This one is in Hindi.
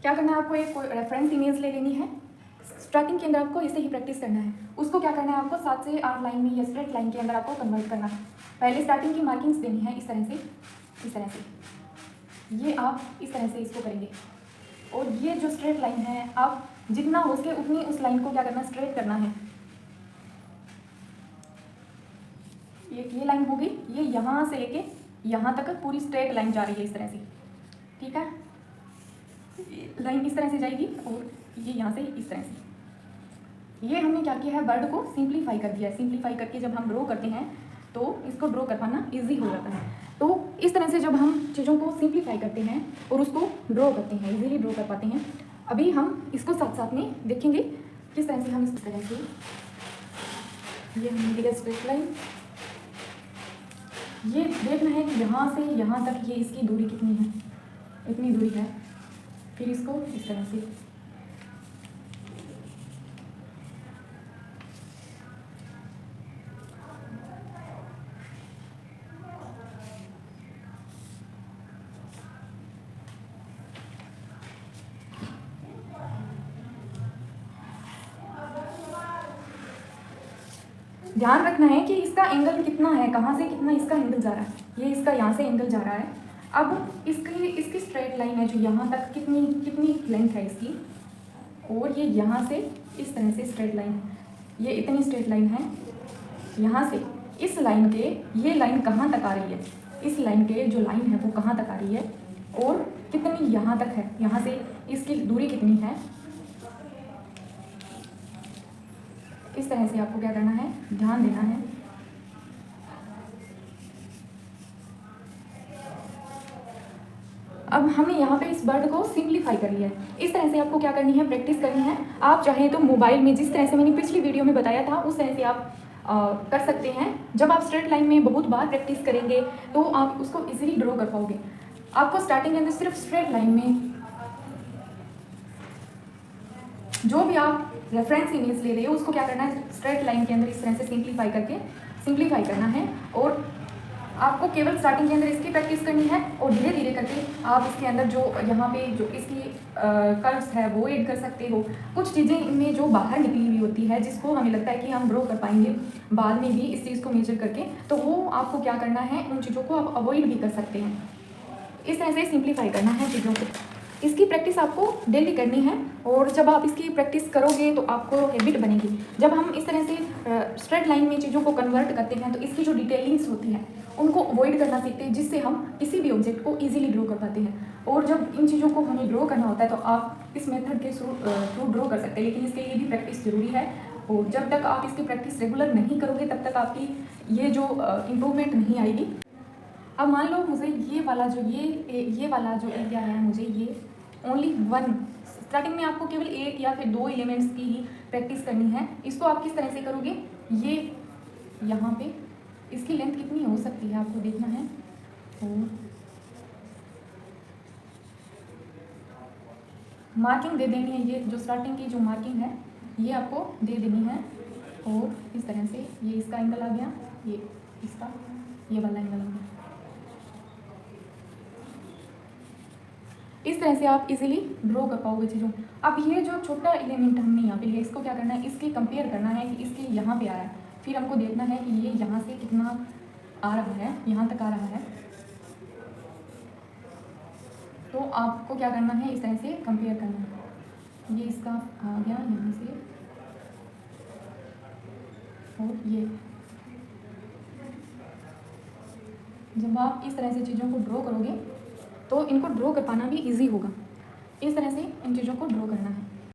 क्या करना है आपको, एक रेफरेंस इमेज ले लेनी है। स्टार्टिंग के अंदर आपको इसे ही प्रैक्टिस करना है। उसको क्या करना है, आपको 7 से 8 लाइन में या स्ट्रेट लाइन के अंदर आपको कन्वर्ट करना है। पहले स्टार्टिंग की मार्किंग्स देनी है इस तरह से, इस तरह से। ये आप इस तरह से इसको करेंगे और ये जो स्ट्रेट लाइन है आप जितना हो सके उतनी उस लाइन को क्या करना है, स्ट्रेट करना है। ये लाइन होगी, ये यहाँ से लेके यहाँ तक पूरी स्ट्रेट लाइन जा रही है इस तरह से, ठीक है। लाइन इस तरह से जाएगी और ये यहाँ से इस तरह से। ये हमने क्या किया है, वर्ड को सिंप्लीफाई कर दिया है। सिंप्लीफाई करके जब हम ड्रॉ करते हैं तो इसको ड्रॉ कर पाना ईजी हो जाता है। तो इस तरह से जब हम चीज़ों को सिंप्लीफाई करते हैं और उसको ड्रॉ करते हैं, इजीली ड्रॉ कर पाते हैं। अभी हम इसको साथ साथ में देखेंगे किस तरह से हम इस तरह से, ये हमने लिया स्ट्रेट लाइन। ये देखना है कि यहाँ से यहाँ तक ये इसकी दूरी कितनी है, इतनी दूरी है। फिर इसको इस तरह से ध्यान रखना है कि इसका एंगल कितना है, कहाँ से कितना इसका एंगल जा रहा है। ये इसका यहाँ से एंगल जा रहा है। अब इसकी स्ट्रेट लाइन है जो यहाँ तक कितनी कितनी लेंथ है इसकी, और ये यहाँ से इस तरह से स्ट्रेट लाइन है, ये इतनी स्ट्रेट लाइन है। यहाँ से इस लाइन के ये लाइन कहाँ तक आ रही है, इस लाइन के जो लाइन है वो कहाँ तक आ रही है और कितनी यहाँ तक है, यहाँ से इसकी दूरी कितनी है। इस तरह से आपको क्या करना है, ध्यान देना है। अब हमने यहाँ पे इस वर्ड को सिंप्लीफाई कर लिया है। इस तरह से आपको क्या करनी है, प्रैक्टिस करनी है। आप चाहें तो मोबाइल में जिस तरह से मैंने पिछली वीडियो में बताया था उस तरह से आप कर सकते हैं। जब आप स्ट्रेट लाइन में बहुत बार प्रैक्टिस करेंगे तो आप उसको इजीली ड्रॉ कर पाओगे। आपको स्टार्टिंग के अंदर सिर्फ स्ट्रेट लाइन में जो भी आप रेफरेंस इमेज ले रहे हो उसको क्या करना है, स्ट्रेट लाइन के अंदर इस तरह से सिंप्लीफाई करना है। और आपको केवल स्टार्टिंग के अंदर इसकी प्रैक्टिस करनी है और धीरे धीरे करके आप इसके अंदर जो यहाँ पे जो इसकी कर्व्स है वो ऐड कर सकते हो। कुछ चीज़ें इनमें जो बाहर निकली हुई होती है जिसको हमें लगता है कि हम ड्रॉ कर पाएंगे बाद में भी इस चीज़ को मेजर करके, तो वो आपको क्या करना है, उन चीज़ों को आप अवॉइड भी कर सकते हैं। इस तरह से सिंप्लीफाई करना है चीज़ों को। इसकी प्रैक्टिस आपको डेली करनी है और जब आप इसकी प्रैक्टिस करोगे तो आपको हैबिट बनेगी। जब हम इस तरह से स्ट्रेट लाइन में चीज़ों को कन्वर्ट करते हैं तो इसकी जो डिटेलिंग्स होती है उनको अवॉइड करना सीखते हैं, जिससे हम किसी भी ऑब्जेक्ट को इजीली ड्रॉ कर पाते हैं। और जब इन चीज़ों को हमें ड्रॉ करना होता है तो आप इस मेथड के थ्रू ड्रॉ कर सकते हैं, लेकिन इसके लिए भी प्रैक्टिस ज़रूरी है। और जब तक आप इसकी प्रैक्टिस रेगुलर नहीं करोगे तब तक आपकी ये जो इम्प्रूवमेंट नहीं आएगी। अब मान लो मुझे ये वाला जो एरिया है, मुझे ये ओनली वन, स्टार्टिंग में आपको केवल एक या फिर दो एलिमेंट्स की ही प्रैक्टिस करनी है। इसको आप किस तरह से करोगे, ये यहाँ पे इसकी लेंथ कितनी हो सकती है आपको देखना है। और मार्किंग दे देनी है, ये जो स्टार्टिंग की जो मार्किंग है ये आपको दे देनी है। और इस तरह से ये इसका एंगल आ गया, ये इसका ये वाला एंगल आ गया। इस तरह से आप इजीली ड्रॉ कर पाओगे चीज़ों। अब ये जो छोटा एलिमेंट हमने यहाँ पे लिया, इसको क्या करना है, इसके कंपेयर करना है कि इसके यहाँ पे आ रहा है। फिर हमको देखना है कि ये यहाँ से कितना आ रहा है, यहाँ तक आ रहा है। तो आपको क्या करना है, इस तरह से कंपेयर करना है। ये इसका आ गया यहाँ से, और ये जब आप इस तरह से चीज़ों को ड्रॉ करोगे तो इनको ड्रॉ कर पाना भी ईजी होगा। इस तरह से इन चीज़ों को ड्रॉ करना है।